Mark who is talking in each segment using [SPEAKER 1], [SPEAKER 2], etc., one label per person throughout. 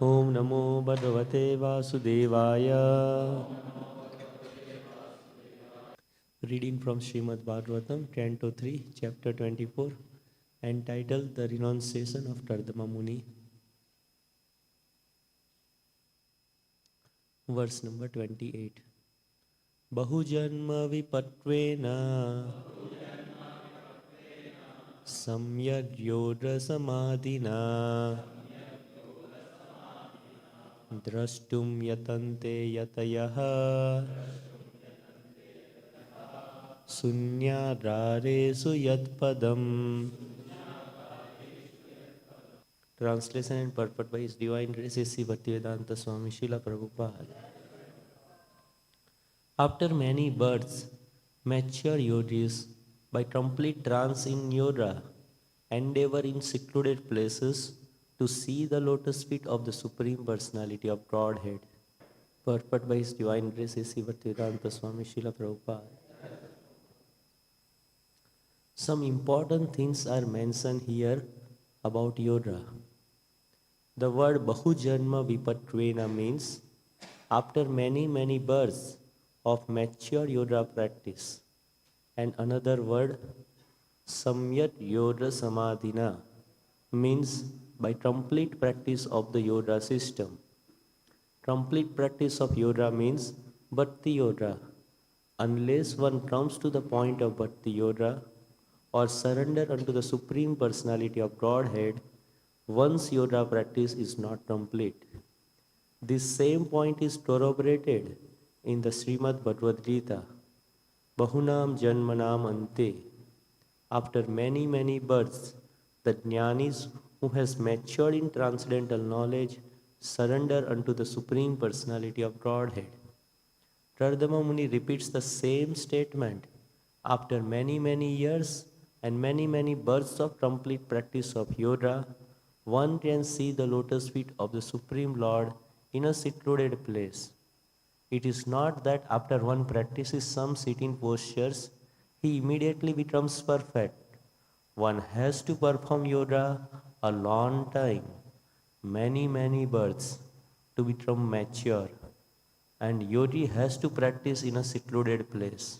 [SPEAKER 1] Om Namo Bhagavate Vasudevaya. Reading from Srimad Bhagavatam, Canto 3, Chapter 24, entitled The Renunciation of Kardama Muni. Verse number 28. Bahujanma vipatvena samyad yoga samadhina drashtum yatante yatayaha sunyararesu yatpadam. Translation and purport by His Divine Grace A.C. Bhaktivedanta Swami Srila Prabhupada. After many births, mature yogis, by complete trance in yoga, endeavor in secluded places to see the lotus feet of the Supreme Personality of Godhead. Purport by His Divine Grace A.C. Bhaktivedanta Swami Srila Prabhupada. Some important things are mentioned here about yoga. The word Bahujanma Vipatvena means after many births of mature yoga practice. And another word Samyat Yoga Samadhina means by complete practice of the yoga system. Complete practice of yoga means bhakti-yoga. Unless one comes to the point of bhakti-yoga or surrender unto the Supreme Personality of Godhead, one's yoga practice is not complete. This same point is corroborated in the Srimad Bhagavad Gita. Bahunam Janmanam Ante. After many births, the jnanis who has matured in transcendental knowledge surrender unto the Supreme Personality of Godhead. Kardama Muni repeats the same statement. After many years and many births of complete practice of yoga, one can see the lotus feet of the Supreme Lord in a secluded place. It is not that after one practices some sitting postures, he immediately becomes perfect. One has to perform yoga a long time, many births to become mature. And yogi has to practice in a secluded place.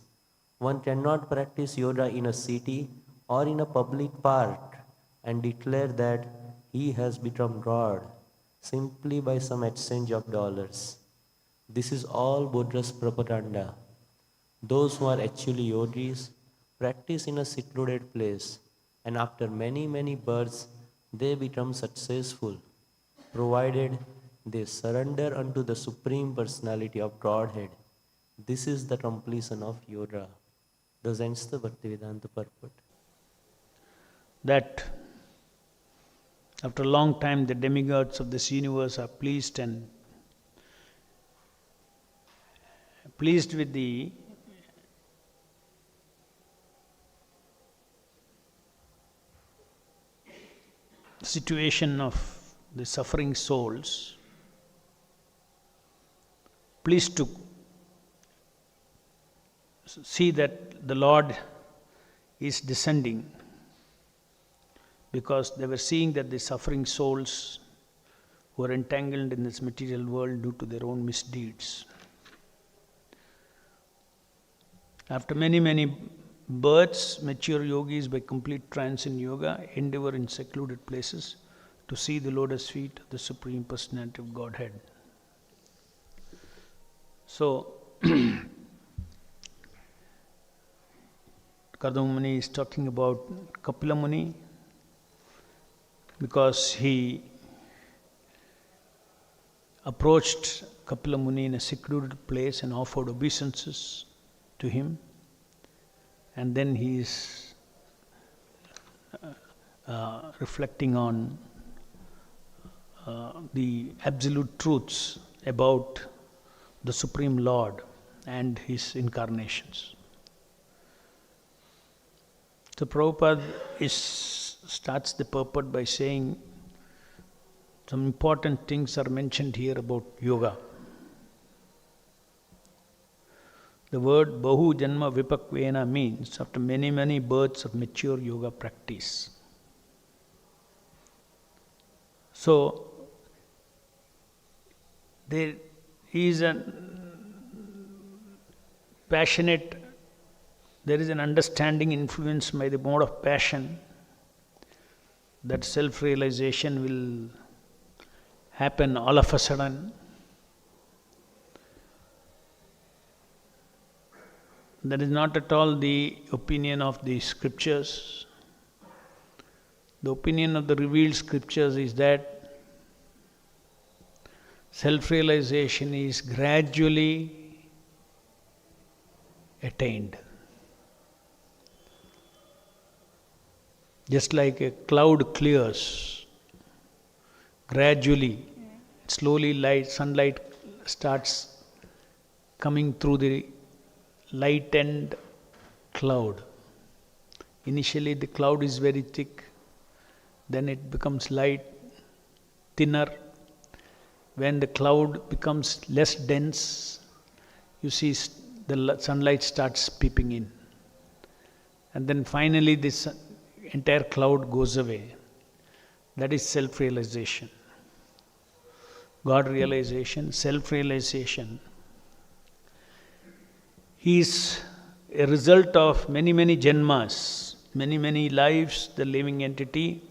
[SPEAKER 1] One cannot practice yoga in a city or in a public park and declare that he has become God simply by some exchange of dollars. This is all bogus propaganda. Those who are actually yogis practice in a secluded place, and after many births they become successful, provided they surrender unto the Supreme Personality of Godhead. This is the completion of yoga. Thus ends the Bhaktivedanta purport.
[SPEAKER 2] That after a long time the demigods of this universe are pleased with the situation of the suffering souls, pleased to see that the Lord is descending, because they were seeing that the suffering souls were entangled in this material world due to their own misdeeds. After many births, mature yogis by complete trance in yoga endeavor in secluded places to see the lotus feet of the Supreme Personality of Godhead. So, Kardama Muni is talking about Kapila Muni because he approached Kapila Muni in a secluded place and offered obeisances to him, and then he is reflecting on the absolute truths about the Supreme Lord and his incarnations. So Prabhupada starts the purport by saying some important things are mentioned here about yoga. The word Bahu Janma Vipakvena means after many births of mature yoga practice. So, there is a passionate, there is an understanding influenced by the mode of passion, that self-realization will happen all of a sudden. That is not at all the opinion of the scriptures. The opinion of the revealed scriptures is that self-realization is gradually attained. Just like a cloud clears, gradually, slowly sunlight starts coming through the lightened cloud. Initially the cloud is very thick, then it becomes light, thinner. When the cloud becomes less dense, you see the sunlight starts peeping in. And then finally this entire cloud goes away. That is self-realization. God realization, self-realization is a result of many, many janmas, many, many lives, the living entity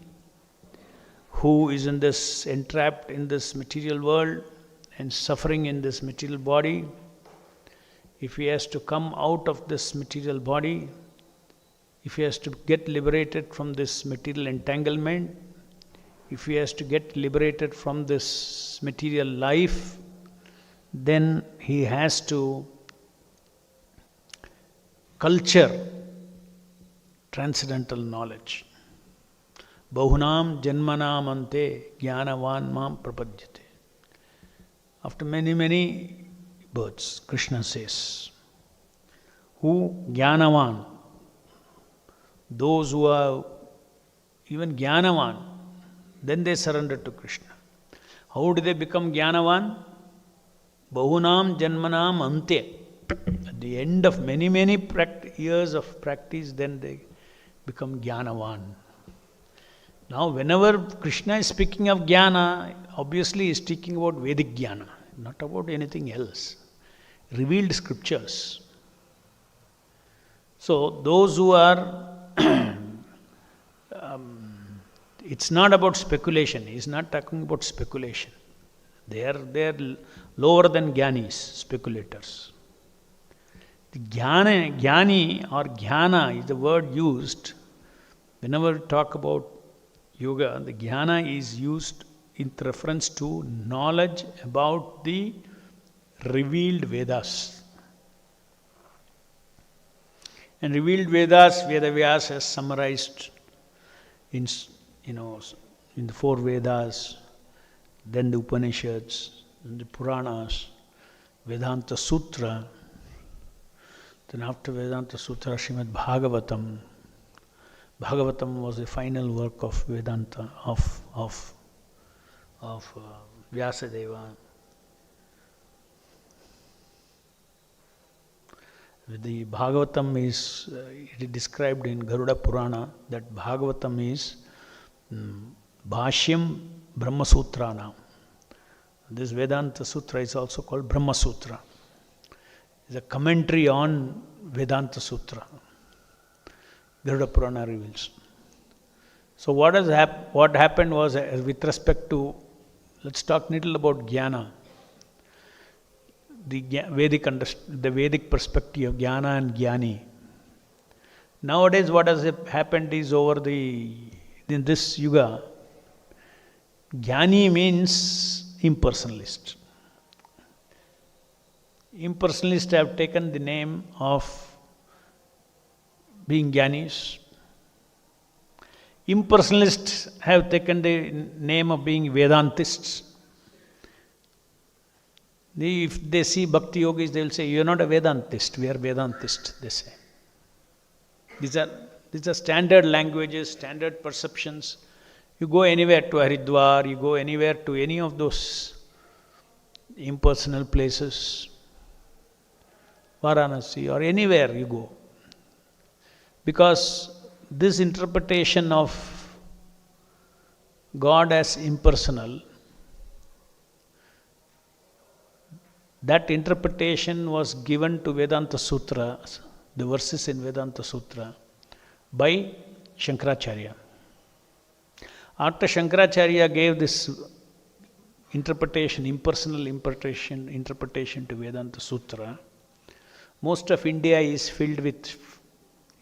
[SPEAKER 2] who is in this, entrapped in this material world and suffering in this material body. If he has to come out of this material body, if he has to get liberated from this material entanglement, if he has to get liberated from this material life, then he has to culture transcendental knowledge. Bahunam janmanam ante jnanavan mam prapadyate. After many, many births, Krishna says, who jnanavan, those who are even jnanavan, then they surrender to Krishna. How do they become jnanavan? Bahunam janmanam ante. At the end of many, many years of practice, then they become jnanavan. Now, whenever Krishna is speaking of jnana, obviously he is speaking about Vedic jnana, not about anything else. Revealed scriptures. So, those who are it's not about speculation. He is not talking about speculation. They are lower than jnanis, speculators. The jnani or jnana is the word used whenever we talk about yoga. The jnana is used in reference to knowledge about the revealed Vedas. And revealed Vedas, Vedavyas has summarized in the 4 Vedas, then the Upanishads, then the Puranas, Vedanta Sutra, then after Vedanta Sutra, Srimad Bhagavatam. Bhagavatam was the final work of Vedanta, of Vyasadeva. The Bhagavatam is it is described in Garuda Purana that Bhagavatam is Bhashyam Brahma Sutrana. This Vedanta Sutra is also called Brahma Sutra. It's a commentary on Vedanta Sutra. Garuda Purana reveals. So what happened was with respect to, let's talk a little about jnana. The Vedic perspective of jnana and jnani. Nowadays what has happened is in this yuga, jnani means impersonalist. Impersonalists have taken the name of being jnanis. Impersonalists have taken the name of being Vedantists. If they see bhakti yogis, they will say, "You are not a Vedantist, we are Vedantist," they say. These are standard languages, standard perceptions. You go anywhere to Haridwar, you go anywhere to any of those impersonal places, Varanasi, or anywhere you go. Because this interpretation of God as impersonal that interpretation was given to Vedanta Sutra, the verses in Vedanta Sutra, by Shankaracharya. After Shankaracharya gave this interpretation, impersonal interpretation to Vedanta Sutra, most of India is filled with,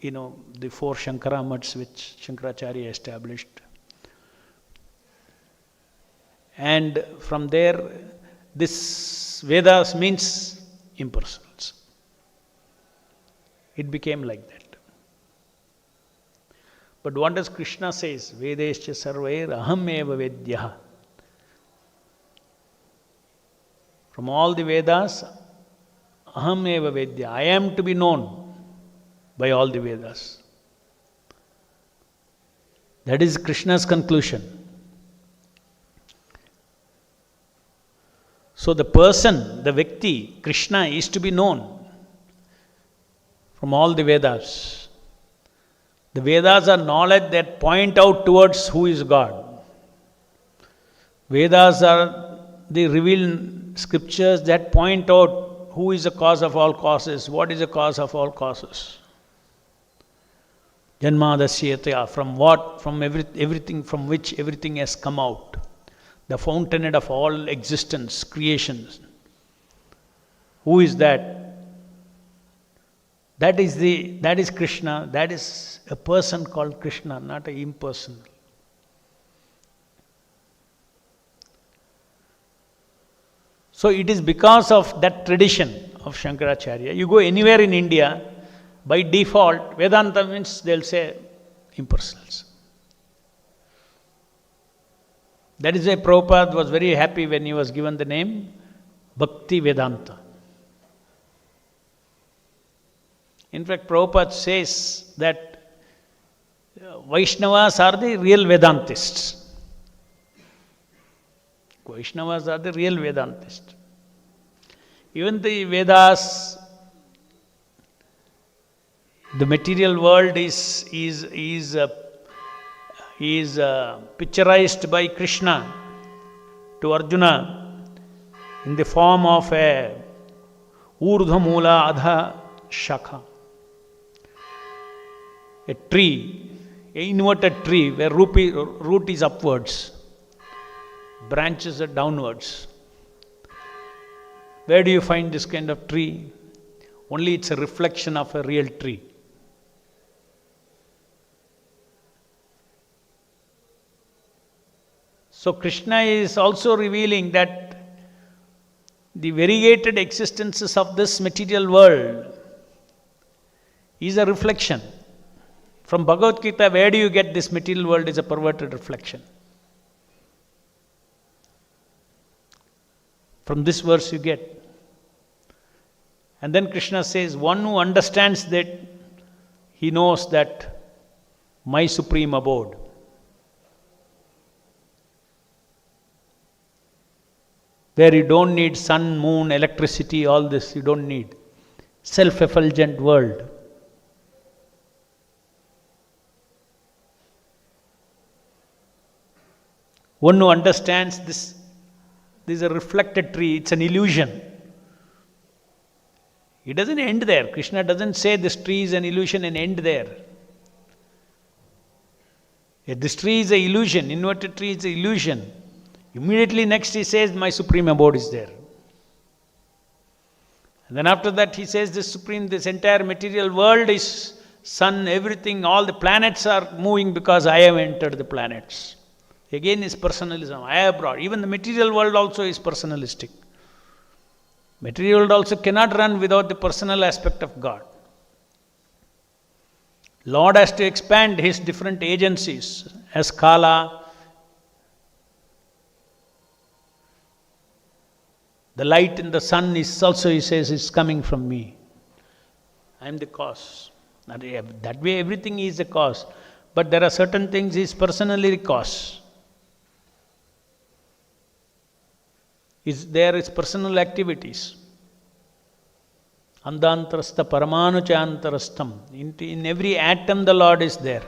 [SPEAKER 2] the 4 Shankara Maths which Shankaracharya established. And from there, this Vedas means impersonals. It became like that. But what does Krishna says? Vedescha sarvair aham eva vedyah. From all the Vedas, aham eva vedya. I am to be known by all the Vedas. That is Krishna's conclusion. So the person, the Vyakti, Krishna, is to be known from all the Vedas. The Vedas are knowledge that point out towards who is God. Vedas are the revealed scriptures that point out who is the cause of all causes, what is the cause of all causes. Janmadasyatya, from what? From everything from which everything has come out. The fountainhead of all existence, creations. Who is that? That is Krishna. That is a person called Krishna, not an impersonal. So it is because of that tradition of Shankaracharya. You go anywhere in India, by default, Vedanta means they'll say impersonals. That is why Prabhupada was very happy when he was given the name Bhaktivedanta. In fact, Prabhupada says that Vaishnavas are the real Vedantists. Vaishnavas are the real Vedantists. Even the Vedas, the material world is picturized by Krishna to Arjuna in the form of a Urdhva Mula Adha Shakha. A tree, an inverted tree where root is upwards, branches are downwards. Where do you find this kind of tree? Only it's a reflection of a real tree. So Krishna is also revealing that the variegated existences of this material world is a reflection. From Bhagavad Gita, where do you get this material world is a perverted reflection? From this verse you get. And then Krishna says, one who understands that, he knows that my supreme abode. Where you don't need sun, moon, electricity, all this you don't need. Self-effulgent world. One who understands this is a reflected tree, it's an illusion. It doesn't end there. Krishna doesn't say this tree is an illusion and end there. This tree is an illusion, inverted tree is an illusion. Immediately next he says, my supreme abode is there. And then after that he says, this entire material world is sun, everything, all the planets are moving because I have entered the planets. Again is personalism. I have brought. Even the material world also is personalistic. Material world also cannot run without the personal aspect of God. Lord has to expand his different agencies as Kala. The light in the sun is also, he says, is coming from me. I am the cause. That way everything is the cause. But there are certain things he is personally the cause. There is personal activities. Andantarastha paramanuchantarastham. In every atom the Lord is there.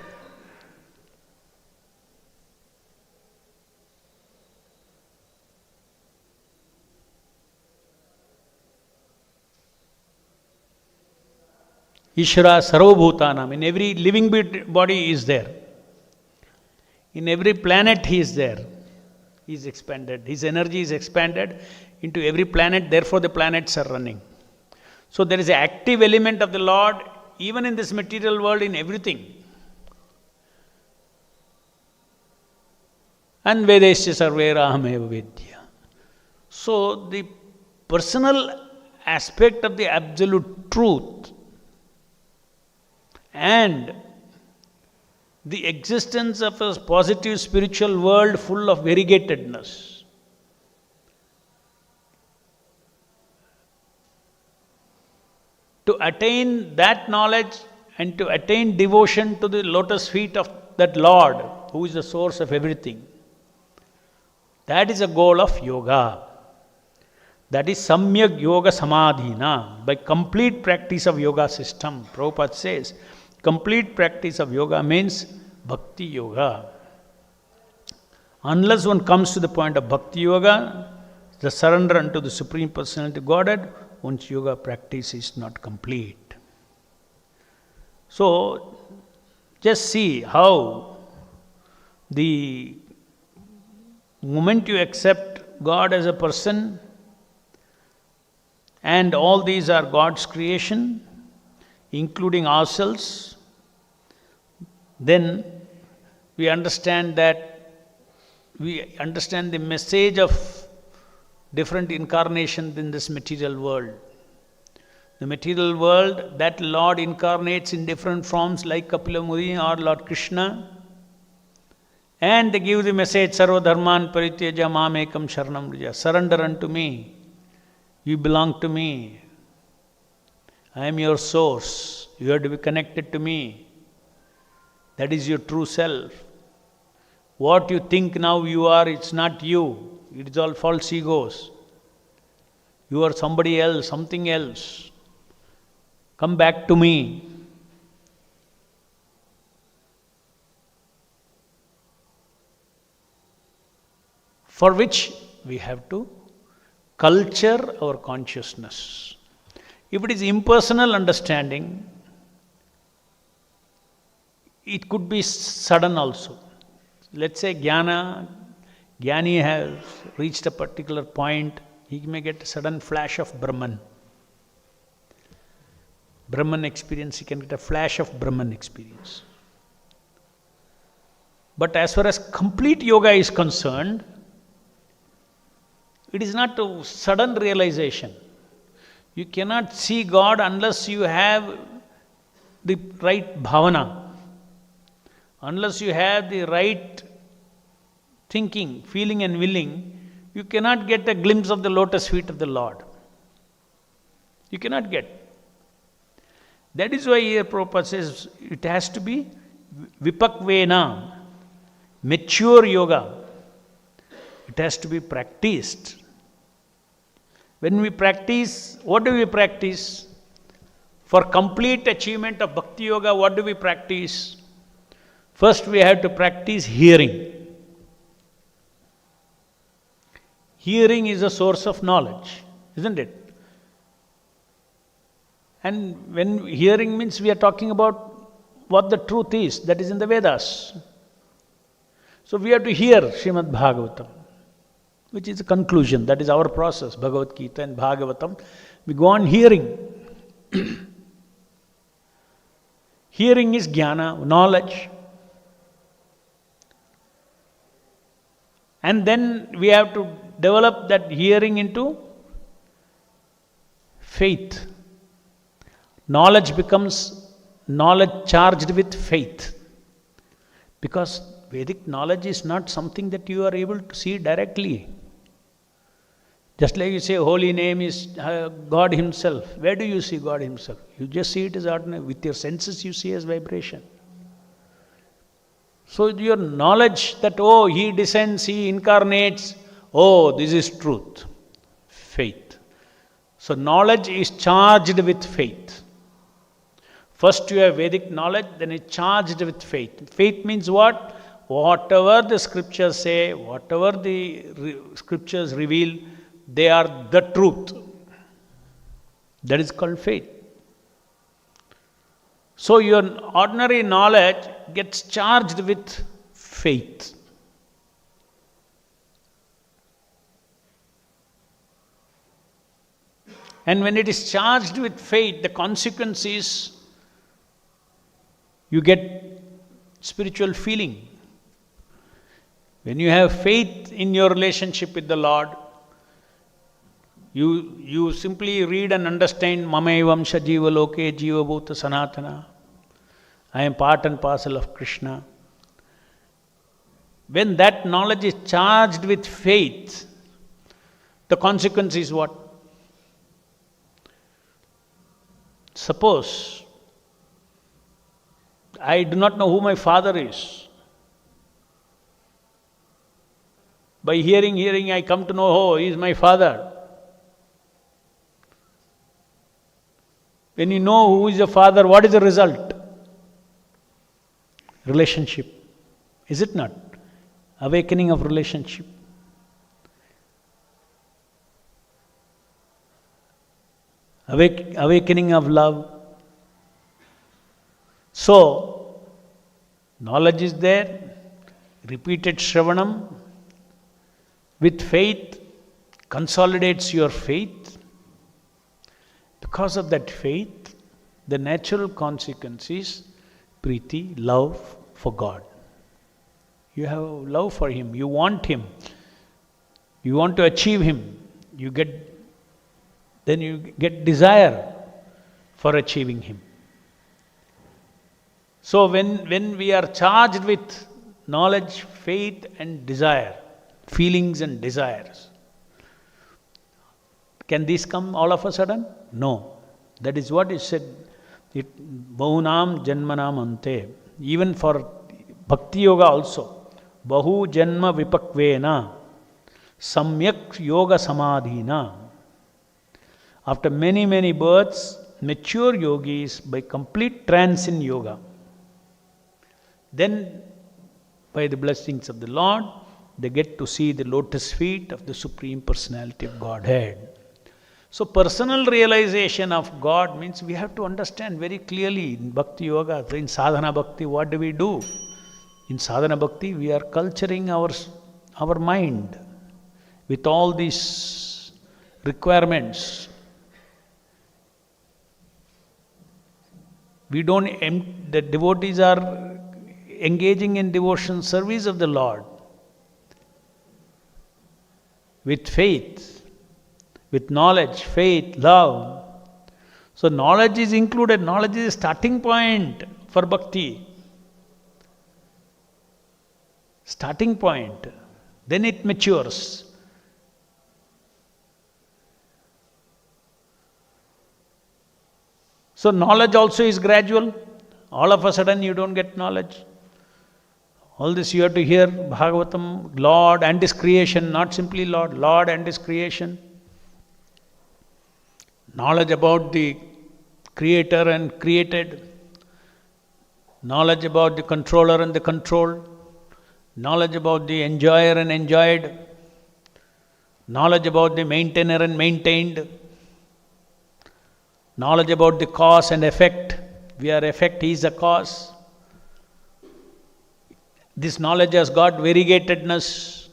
[SPEAKER 2] Ishvara Sarvabhutanam. In every living body he is there. In every planet he is there. He is expanded. His energy is expanded into every planet, therefore the planets are running. So there is an active element of the Lord even in this material world, in everything. And Vedesya Sarverahameva Vedya. So the personal aspect of the absolute truth and the existence of a positive spiritual world full of variegatedness. To attain that knowledge and to attain devotion to the lotus feet of that Lord, who is the source of everything, that is a goal of yoga. That is Samyak Yoga Samadhina. By complete practice of yoga system, Prabhupada says, complete practice of yoga means bhakti-yoga. Unless one comes to the point of bhakti-yoga, the surrender unto the Supreme Personality of Godhead, one's yoga practice is not complete. So, just see how the moment you accept God as a person, and all these are God's creation, including ourselves, then we understand the message of different incarnations in this material world. The material world, that Lord incarnates in different forms like Kapila Muni or Lord Krishna, and they give the message, Sarva Dharman Parityaja Mam Ekam Sharanam Vraja. Surrender unto me. You belong to me. I am your source. You have to be connected to me. That is your true self. What you think now you are, it's not you. It is all false egos. You are somebody else, something else. Come back to me. For which we have to culture our consciousness. If it is impersonal understanding, it could be sudden also. Let's say Jnani has reached a particular point, he may get a sudden flash of Brahman. Brahman experience, he can get a flash of Brahman experience. But as far as complete yoga is concerned, it is not a sudden realization. You cannot see God unless you have the right bhavana, unless you have the right thinking, feeling and willing. You cannot get a glimpse of the lotus feet of the Lord. You cannot get. That is why here Prabhupada says it has to be vipakvena, mature yoga. It has to be practiced. When we practice, what do we practice? For complete achievement of bhakti yoga, what do we practice? First we have to practice hearing. Hearing is a source of knowledge, isn't it? And when hearing means we are talking about what the truth is, that is in the Vedas. So we have to hear Srimad Bhagavatam, which is a conclusion. That is our process, Bhagavad Gita and Bhagavatam. We go on hearing. Hearing is jnana, knowledge. And then we have to develop that hearing into faith. Knowledge becomes knowledge charged with faith. Because Vedic knowledge is not something that you are able to see directly. Just like you say, holy name is God Himself. Where do you see God Himself? You just see it as ordinary. With your senses you see as vibration. So your knowledge that, oh, He descends, He incarnates, oh, this is truth. Faith. So knowledge is charged with faith. First you have Vedic knowledge, then it's charged with faith. Faith means what? Whatever the scriptures say, whatever the scriptures reveal, they are the truth. That is called faith. So your ordinary knowledge gets charged with faith. And when it is charged with faith, the consequence is you get spiritual feeling. When you have faith in your relationship with the Lord, you simply read and understand Mamevamsha Jiva Loke Jiva Bhuta Sanatana. I am part and parcel of Krishna. When that knowledge is charged with faith, the consequence is what? Suppose I do not know who my father is. By hearing, I come to know, oh, he is my father. When you know who is the father, what is the result? Relationship. Is it not? Awakening of relationship. Awakening of love. So, knowledge is there, repeated Shravanam, with faith, consolidates your faith. Because of that faith, the natural consequence is Priti, love for God. You have love for Him, you want Him, you want to achieve Him, you get desire for achieving Him. So when we are charged with knowledge, faith and desire, feelings and desires, can these come all of a sudden? No. That is what is said, Bahunam Janmanam Ante. Even for bhakti-yoga also, Bahu Janma Vipakvena Samyak Yoga Samadhina. After many births, mature yogis, by complete trance in yoga, then by the blessings of the Lord, they get to see the lotus feet of the Supreme Personality of Godhead. So personal realization of God means we have to understand very clearly in bhakti-yoga, in sadhana bhakti, what do we do? In sadhana bhakti, we are culturing our mind with all these requirements. The devotees are engaging in devotion, service of the Lord with faith, with knowledge, faith, love. So knowledge is included. Knowledge is a starting point for bhakti. Starting point. Then it matures. So knowledge also is gradual. All of a sudden you don't get knowledge. All this you have to hear Bhagavatam, Lord and His creation, not simply Lord, Lord and His creation. Knowledge about the creator and created. Knowledge about the controller and the controlled. Knowledge about the enjoyer and enjoyed. Knowledge about the maintainer and maintained. Knowledge about the cause and effect. We are effect, He is the cause. This knowledge has got variegatedness.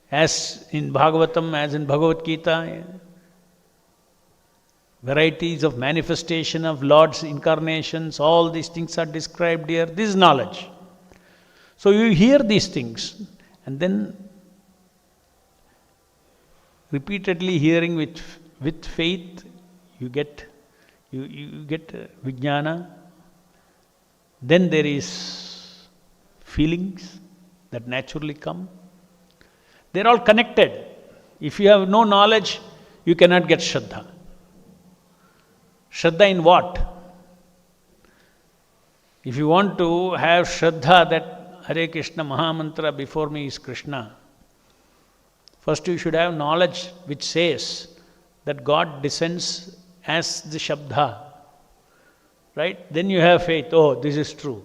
[SPEAKER 2] As in Bhagavatam, as in Bhagavad Gita, varieties of manifestation of Lord's incarnations, all these things are described here. This is knowledge. So you hear these things and then repeatedly hearing with faith, you get vijnana. Then there is feelings that naturally come. They're all connected. If you have no knowledge, you cannot get Shraddha. Shraddha in what? If you want to have Shraddha that Hare Krishna Mahamantra before me is Krishna, first you should have knowledge which says that God descends as the Shabda. Right? Then you have faith, oh, this is true.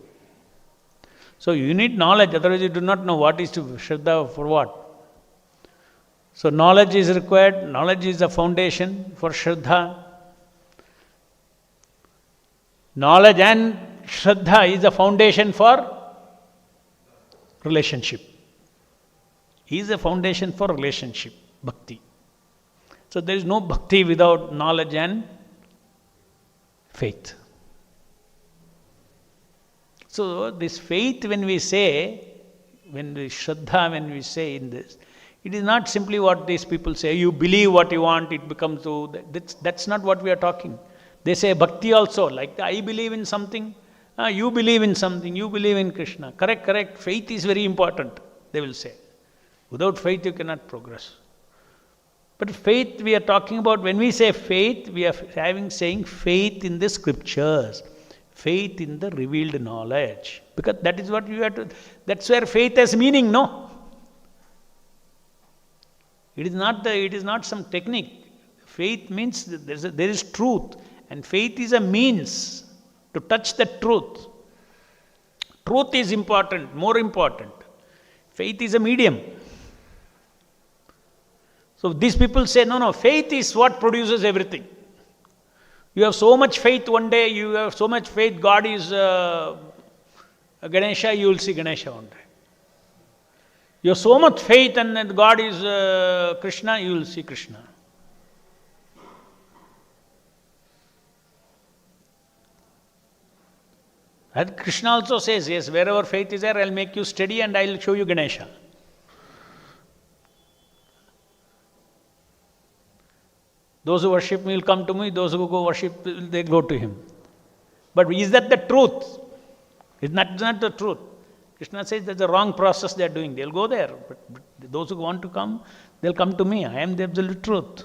[SPEAKER 2] So you need knowledge, otherwise you do not know what is to Shraddha for what. So knowledge is required, knowledge is the foundation for Shraddha. Knowledge and Shraddha is the foundation for relationship. Is a foundation for relationship, bhakti. So there is no bhakti without knowledge and faith. So this faith, when we say, when we Shraddha, when we say in this, it is not simply what these people say, you believe what you want, it becomes so. That's not what we are talking. They say bhakti also, like I believe in something, you believe in something, you believe in Krishna. Correct, correct. Faith is very important, they will say. Without faith you cannot progress. But faith we are talking about, when we say faith, we are saying faith in the scriptures, faith in the revealed knowledge. Because that is what you have to, that's where faith has meaning, no? It is not some technique. Faith means there is truth, and faith is a means to touch the truth. Truth is important, more important. Faith is a medium. So these people say, no, faith is what produces everything. You have so much faith one day, you have so much faith, God is Ganesha, you will see Ganesha one day. You have so much faith and that God is Krishna, you will see Krishna. And Krishna also says, yes, wherever faith is there, I'll make you steady and I'll show you Ganesha. Those who worship me will come to me, those who go worship, they go to him. But is that the truth? It's not the truth. Krishna says that's the wrong process they are doing. They'll go there. But those who want to come, they'll come to me. I am the absolute truth.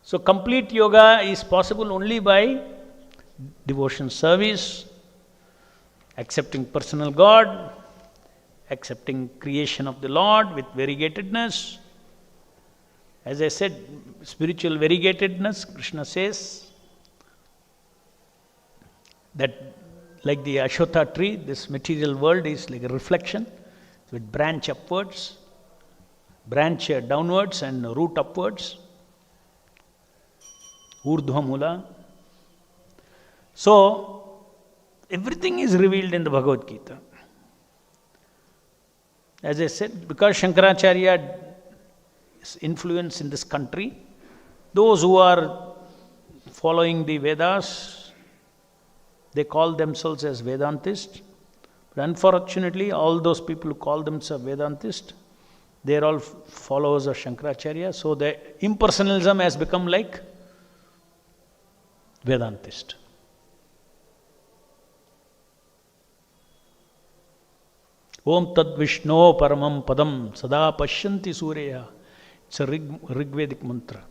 [SPEAKER 2] So complete yoga is possible only by devotion service, accepting personal God, accepting creation of the Lord with variegatedness. As I said, spiritual variegatedness, Krishna says that like the Ashwatha tree, this material world is like a reflection with branch upwards, branch downwards and root upwards. Urdhva Mula. So, everything is revealed in the Bhagavad Gita. As I said, because Shankaracharya's influence in this country, those who are following the Vedas, they call themselves as Vedantists. But unfortunately, all those people who call themselves Vedantists, they are all followers of Shankaracharya. So, the impersonalism has become like Vedantist. Om Tad Vishno Paramam Padam Sada Pashyanti Surya. It's a Rigvedic mantra.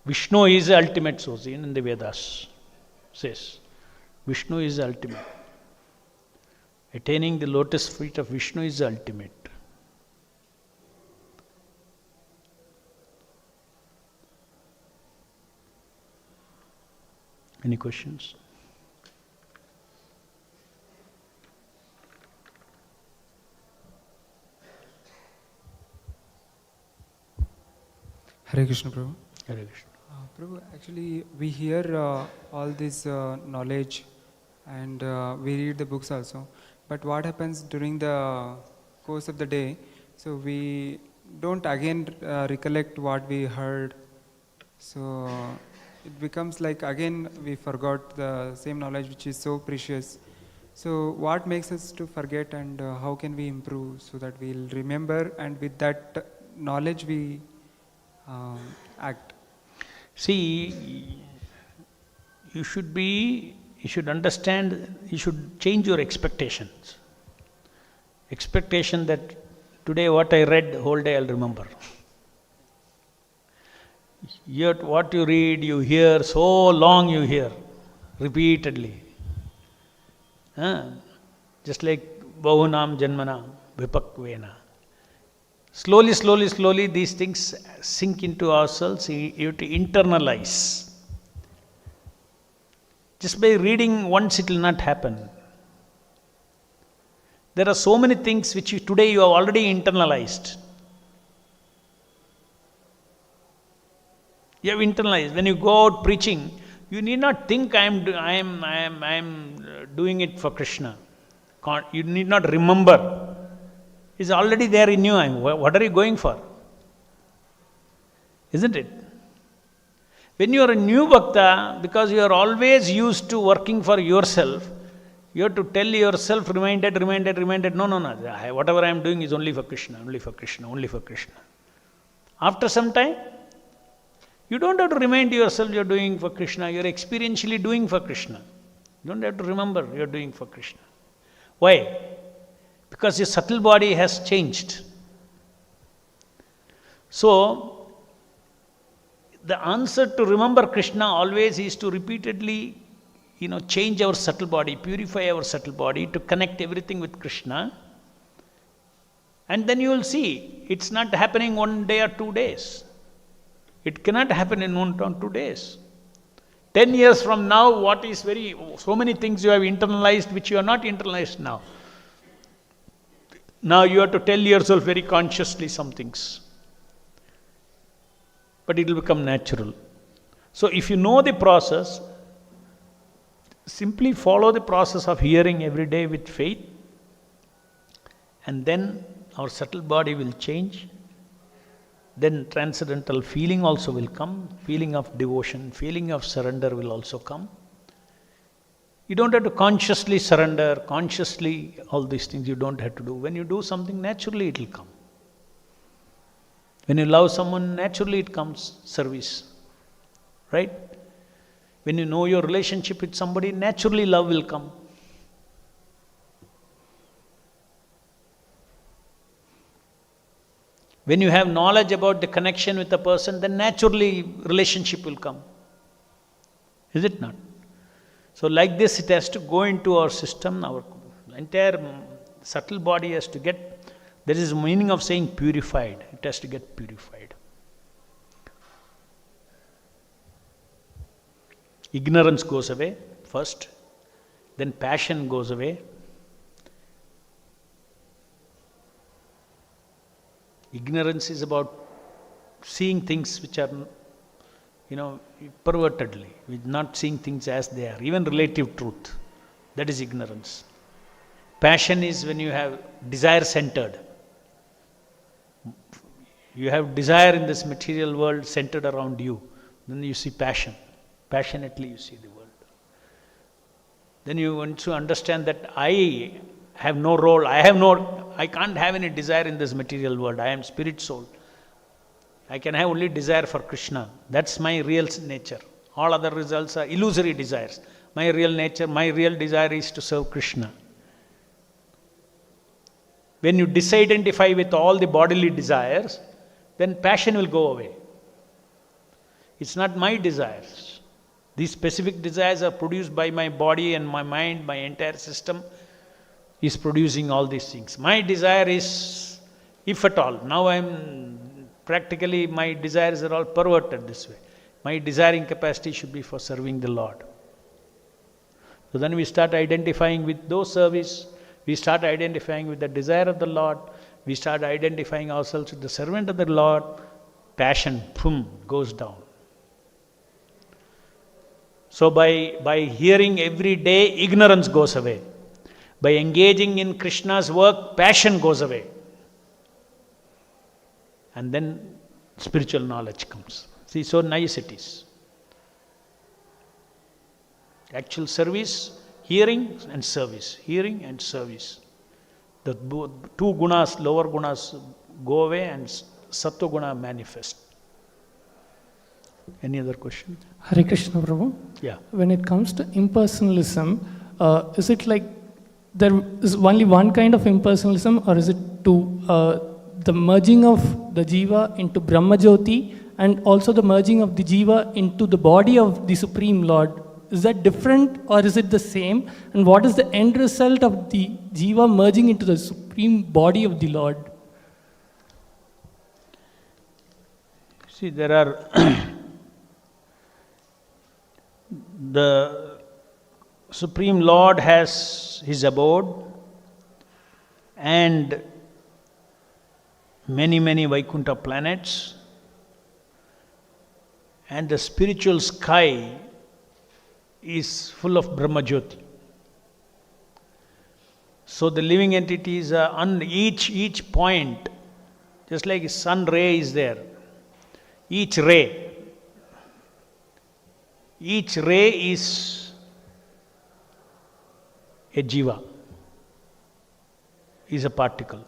[SPEAKER 2] Vishnu is the ultimate source in the Vedas. Says Vishnu is the ultimate. Attaining the lotus feet of Vishnu is the ultimate. Any questions?
[SPEAKER 3] Hare Krishna, Prabhu.
[SPEAKER 2] Hare Krishna.
[SPEAKER 3] Prabhu, actually, we hear all this knowledge and we read the books also. But what happens during the course of the day? So we don't again recollect what we heard. So it becomes like again we forgot the same knowledge which is so precious. So what makes us to forget, and how can we improve so that we'll remember and with that knowledge we act?
[SPEAKER 2] See, you should understand, you should change your expectations. Expectation that today what I read, whole day I'll remember. Yet what you read, you hear, so long you hear, repeatedly. Just like Bahunam Janmanam Vipakvena. Slowly, these things sink into ourselves. You have to internalize. Just by reading once it will not happen. There are so many things which today you have already internalized. You have internalized. When you go out preaching, you need not think I am doing it for Krishna. You need not remember. It's already there in you. What are you going for? Isn't it? When you are a new bhakta, because you are always used to working for yourself, you have to tell yourself, reminded, no. Whatever I am doing is only for Krishna, only for Krishna, only for Krishna. After some time, you don't have to remind yourself you are doing for Krishna, you are experientially doing for Krishna. You don't have to remember you are doing for Krishna. Why? Because your subtle body has changed. So, the answer to remember Krishna always is to repeatedly, change our subtle body, purify our subtle body to connect everything with Krishna. And then you will see, it's not happening 1 day or 2 days. It cannot happen in 1 or 2 days. 10 years from now, so many things you have internalized which you are not internalized now. Now you have to tell yourself very consciously some things. But it will become natural. So if you know the process, simply follow the process of hearing every day with faith, and then our subtle body will change. Then transcendental feeling also will come, feeling of devotion, feeling of surrender will also come. You don't have to consciously surrender, consciously all these things you don't have to do. When you do something, naturally it will come. When you love someone, naturally it comes, service. Right? When you know your relationship with somebody, naturally love will come. When you have knowledge about the connection with a person, then naturally relationship will come. Is it not? So like this, it has to go into our system, our entire subtle body has to get, there is a meaning of saying purified. It has to get purified. Ignorance goes away first, then passion goes away. Ignorance is about seeing things which are, pervertedly, with not seeing things as they are, even relative truth. That is ignorance. Passion is when you have desire centered. You have desire in this material world centered around you. Then you see passion. Passionately you see the world. Then you want to understand that I have no role. I can't have any desire in this material world. I am spirit soul. I can have only desire for Krishna. That's my real nature. All other results are illusory desires. My real nature, my real desire is to serve Krishna. When you disidentify with all the bodily desires, then passion will go away. It's not my desires. These specific desires are produced by my body and my mind, my entire system is producing all these things. My desire is, if at all, now practically my desires are all perverted this way. My desiring capacity should be for serving the Lord. So then we start identifying with those service, we start identifying with the desire of the Lord, we start identifying ourselves with the servant of the Lord, passion, boom, goes down. So by hearing every day, ignorance goes away. By engaging in Krishna's work, passion goes away. And then spiritual knowledge comes. See, so nice it is. Actual service, hearing and service. Hearing and service. The two gunas, lower gunas go away and sattva guna manifest. Any other question?
[SPEAKER 4] Hare Krishna, Prabhu.
[SPEAKER 2] Yeah.
[SPEAKER 4] When it comes to impersonalism, is it like there is only one kind of impersonalism, or is it the merging of the jiva into Brahma Jyoti and also the merging of the jiva into the body of the Supreme Lord? Is that different or is it the same? And what is the end result of the jiva merging into the Supreme Body of the Lord?
[SPEAKER 2] See, there are the Supreme Lord has his abode and many, many Vaikuntha planets, and the spiritual sky is full of Brahma Jyoti. So the living entities are on each point, just like a sun ray is there. Each ray is a jiva, is a particle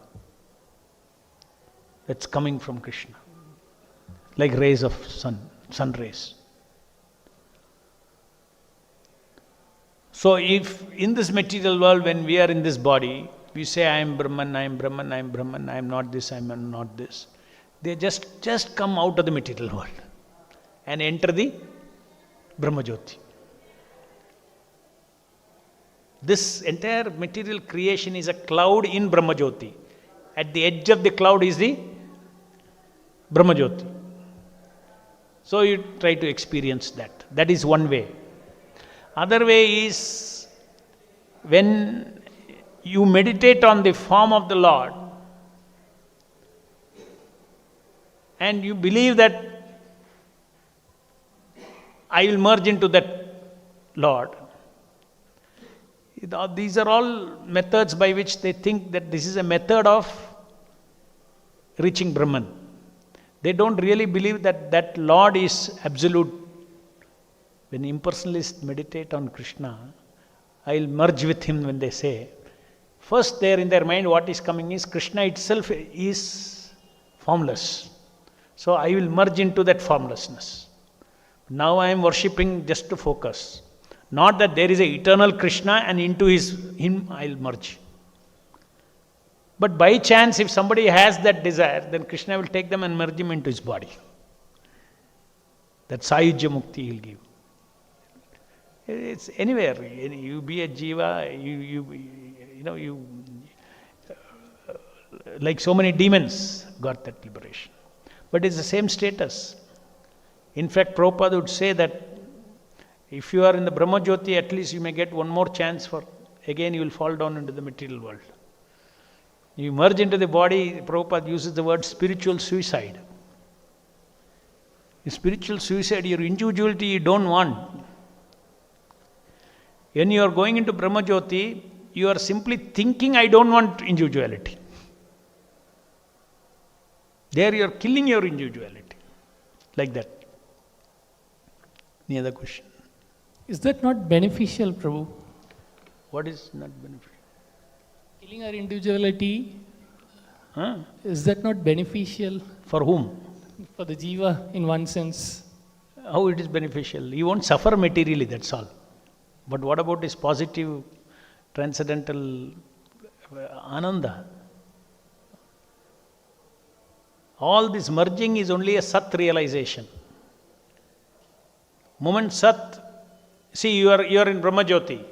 [SPEAKER 2] that's coming from Krishna, like rays of sun rays. So if in this material world, when we are in this body, we say, I am Brahman, I am Brahman, I am Brahman, I am not this, I am not this. They just come out of the material world and enter the Brahma Jyoti. This entire material creation is a cloud in Brahma Jyoti. At the edge of the cloud is the Brahma Jyoti. So you try to experience that. That is one way. Other way is when you meditate on the form of the Lord and you believe that I will merge into that Lord. These are all methods by which they think that this is a method of reaching Brahman. They don't really believe that that Lord is absolute. When impersonalists meditate on Krishna, I will merge with him when they say, first there in their mind what is coming is Krishna itself is formless. So I will merge into that formlessness. Now I am worshipping just to focus. Not that there is an eternal Krishna and into him I will merge. But by chance, if somebody has that desire, then Krishna will take them and merge him into his body. That Sayujya Mukti he will give. It's anywhere. You be a jiva, you like so many demons got that liberation. But it's the same status. In fact, Prabhupada would say that if you are in the Brahma Jyoti, at least you may get one more chance for, again you will fall down into the material world. You merge into the body, Prabhupada uses the word spiritual suicide. In spiritual suicide, your individuality you don't want. When you are going into Brahma Jyoti, you are simply thinking, I don't want individuality. There you are killing your individuality. Like that. Any other question?
[SPEAKER 4] Is that not beneficial, Prabhu?
[SPEAKER 2] What is not beneficial?
[SPEAKER 4] Killing our individuality,
[SPEAKER 2] Huh?
[SPEAKER 4] is that not beneficial
[SPEAKER 2] For whom?
[SPEAKER 4] for the jiva in one sense?
[SPEAKER 2] How it is beneficial? You won't suffer materially, that's all. But what about this positive, transcendental ananda? All this merging is only a sat realization. Moment sat, see you are in Brahma Jyoti.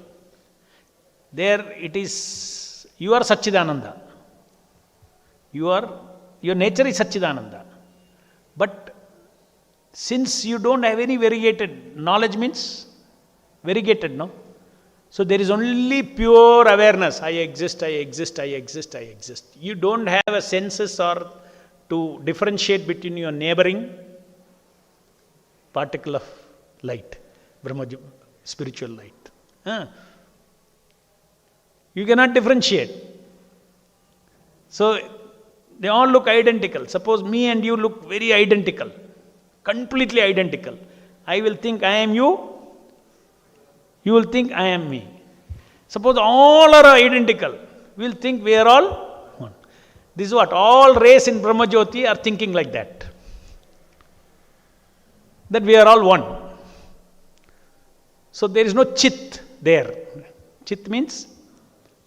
[SPEAKER 2] There it is, you are Satchidananda. Your nature is Satchidananda. But since you don't have any variegated, knowledge means variegated, no? So there is only pure awareness. I exist, I exist, I exist, I exist. You don't have a senses or to differentiate between your neighboring particle of light, Brahma, spiritual light. You cannot differentiate. So they all look identical. Suppose me and you look very identical, completely identical. I will think I am you, you will think I am me. Suppose all are identical, we will think we are all one. This is what all race in Brahma Jyoti are thinking like that. That we are all one. So there is no chit there. Chit means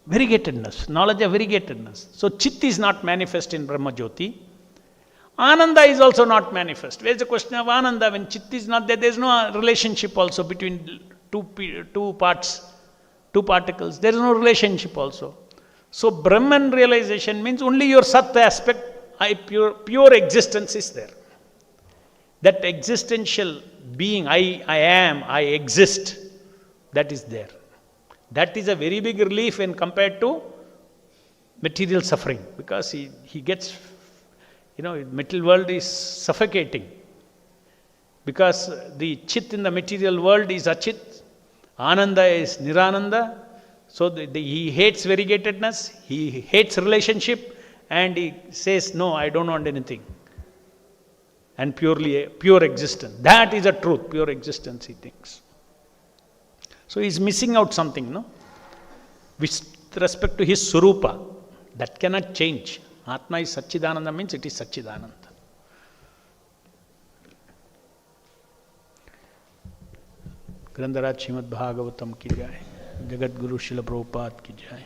[SPEAKER 2] variegatedness, knowledge of variegatedness. So chit is not manifest in Brahma Jyoti. Ananda is also not manifest. Where is the question of Ananda? When chit is not there, there is no relationship also between two parts, two particles. There is no relationship also. So Brahman realization means only your Sat aspect, pure existence is there. That existential being, I am, I exist, that is there. That is a very big relief when compared to material suffering, because he gets, material world is suffocating. Because the chit in the material world is achit, ananda is nirananda, so he hates variegatedness, he hates relationship, and he says, no, I don't want anything. And pure existence. That is a truth, pure existence, he thinks. So he's missing out something, no? With respect to his Surupa, that cannot change. Atma is Satchidananda means it is Satchidananda. ग्रंथराज Shrimad Bhagavatam की जय, जगत गुरु श्रील प्रभुपाद की जय.